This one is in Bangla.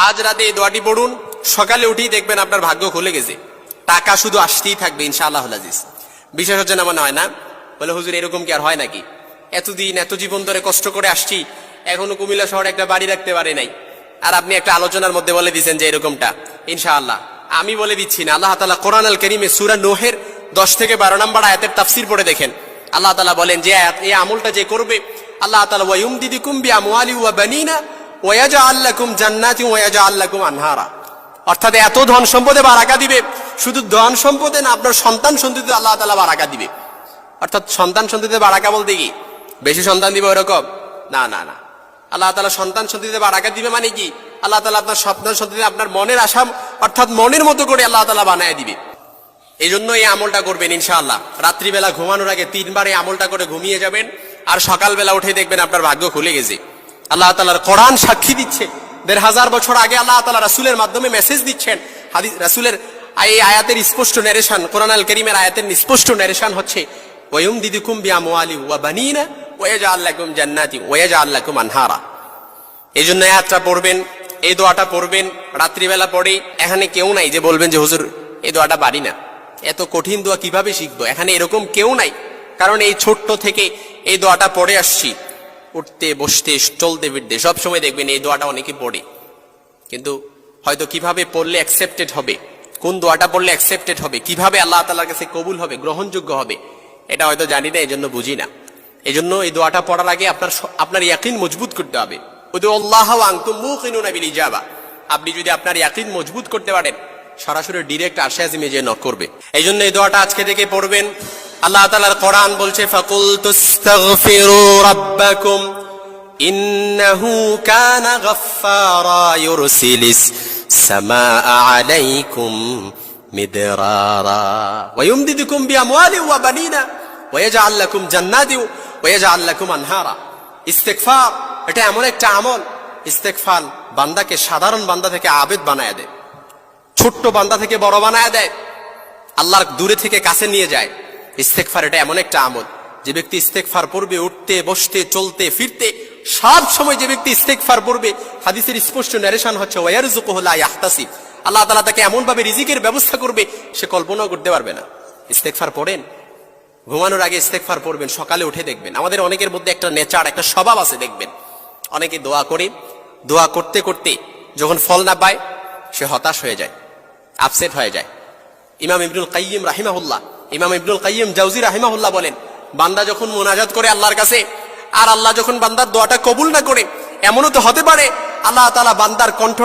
আজ রাতে এই দোয়াটি পড়ুন, সকালে উঠেই দেখবেন আপনার ভাগ্য খুলে গেছে, টাকা শুধু আসতেই থাকবে ইনশাআল্লাহ আজিজ। বিশ্বাস হচ্ছে না মনে হয় না? বলে হুজুর এরকম কি আর হয় নাকি? এতদিন এত জীবন ধরে কষ্ট করে আসছি, এখনো কুমিল্লা শহরে একটা বাড়ি রাখতে পারে নাই, আর আপনি একটা আলোচনার মধ্যে বলে দিচ্ছেন যে এরকমটা। ইনশাআল্লাহ আমি বলে দিচ্ছি না, আল্লাহ তাআলা কোরআন আল কারীমে সূরা নূহের 10 থেকে 12 নম্বর আয়াতের তাফসীর পড়ে দেখেন। আল্লাহ তাআলা বলেন যে এই আমলটা যে করবে, আল্লাহ তাআলা ওয়ায়ুমদিদুকুম বিআমওয়ালি ওয়া বানিনা ওয়া ইয়াজআল লাকুম জান্নাতি ওয়া ইয়াজআল লাকুম আনহারা। অর্থাৎ এত ধন সম্পদে বারাকা দিবে, শুধু ধন সম্পদে না, আপনার সন্তান সন্ততিতে আল্লাহ তাআলা বারাকা দিবে। অর্থাৎ সন্তান সন্ততিতে বারাকা বলতে কি বেশি সন্তান দিবে ওরকম না, না না। আল্লাহ তাআলা সন্তান সন্ততিতে বারাকা দিবে মানে কি, আল্লাহ তাআলা আপনার সন্তান সন্ততিতে আপনার মনের আশা অর্থাৎ মনের মতো করে আল্লাহ তাআলা বানায় দিবে। এই জন্য এই আমলটা করবেন ইনশাআল্লাহ। রাত্রিবেলা ঘুমানোর আগে 3 বার এই আমলটা করে ঘুমিয়ে যাবেন, আর সকালবেলা উঠে দেখবেন আপনার ভাগ্য খুলে গেছে। আল্লাহ তাআলার কোরআন সাক্ষী দিচ্ছে, 1500 বছর আগে আল্লাহ তাআলা রাসূলের মাধ্যমে মেসেজ দিচ্ছেন। হাদিস রাসূলের এই আয়াতের স্পষ্ট নারেশন, কোরআন আল কারীমের আয়াতের স্পষ্ট নারেশন হচ্ছে ওয়ায়ুমদিদুকুম বিআমওয়ালি ওয়া বানিনা ওয়া ইয়াজআল লাকুম জান্নাতি ওয়া ইয়াজআল লাকুম আনহারা। এইজন্য আয়াতটা পড়বেন, এই দোয়াটা পড়বেন রাত্রিবেলা পড়ে। এখানে কেউ নাই যে বলবেন যে হুজুর এই দোয়াটা পারি না, এত কঠিন দোয়া কিভাবে শিখবো। এখানে এরকম কেউ নাই, কারণ এই ছোট্ট থেকে এই দোয়াটা পড়ে আসছি। উঠতে বসতে চলতে ফিরতে সবসময় দেখবেন এই দোয়াটা অনেকে পড়ে, কিন্তু হয়তো কিভাবে পড়লে অ্যাকসেপ্টেড হবে, কোন দোয়াটা পড়লে অ্যাকসেপ্টেড হবে, কিভাবে আল্লাহ তাআলার কাছে কবুল হবে, গ্রহণযোগ্য হবে, এটা হয়তো জানি না, এজন্য বুঝি না। এজন্য এই দোয়াটা পড়ার আগে আপনার ইয়াকিন মজবুত করতে হবে। উদুল্লাহ ওয়া আনতুম মুকিনুনা বিল ইজাবা। আপনি যদি আপনার ইয়াকিন মজবুত করতে পারেন, সরাসরি ডাইরেক্ট আরশে আজিমে যে নক করবে। এইজন্য এই দোয়াটা আজকে থেকে পড়বেন। আল্লাহ তাআলার কোরআন বলছে ফাকুল তুস্তাগফিরু রাব্বাকুম ইন্নাহু কানা গাফফারা ইউরসিলিস সামাআ আলাইকুম মিদরারা ওয়া ইউমদিদুকুম বিআমওয়ালি ওয়া বানিনা ওয়া ইয়াজআল লাকুম জান্নাতি ওয়া ইয়াজআল লাকুম আনহারা। ইস্তেগফার এটা এমন একটা আমল, ইস্তেগফার বান্দাকে সাধারণ বান্দা থেকে আবেদ বানায় দেয়, ছোট্ট বান্দা থেকে বড় বানায় দেয়, আল্লাহর দূরে থেকে কাছে নিয়ে যায়। ইস্তেগফার এটা এমন একটা আমল, যে ব্যক্তি ইস্তেগফার পড়বে উঠতে বসতে চলতে ফিরতে সব সময়, যে ব্যক্তি ইস্তেগফার পড়বে, হাদিসের স্পষ্ট নারেশন হচ্ছে ওয়ারযুকুহু লা ইয়াহতাসিব। আল্লাহ তাআলা তাকে এমন ভাবে রিজিকের ব্যবস্থা করবে সে কল্পনাও করতে পারবে না। ইস্তেগফার পড়েন, ঘুমানোর আগে ইস্তেগফার পড়বেন, সকালে উঠে দেখবেন। আমাদের অনেকের মধ্যে একটা নেচার, একটা স্বভাব আছে, দেখবেন অনেকে দোয়া করে, দোয়া করতে করতে যখন ফল না পায় সে হতাশ হয়ে যায়, আপসেট হয়ে যায়। ইমাম ইবনুল কাইয়িম রাহিমাহুল্লাহ, ইমাম ইবনুল কাইয়িম জাওজি রাহিমাহুল্লাহ বলেন, বান্দা যখন মুনাজাত করে আল্লাহর কাছে, আর আল্লাহ যখন বান্দার দোয়াটা কবুল না করে, এমনও তো হতে পারে আল্লাহ তাআলা বান্দার কণ্ঠ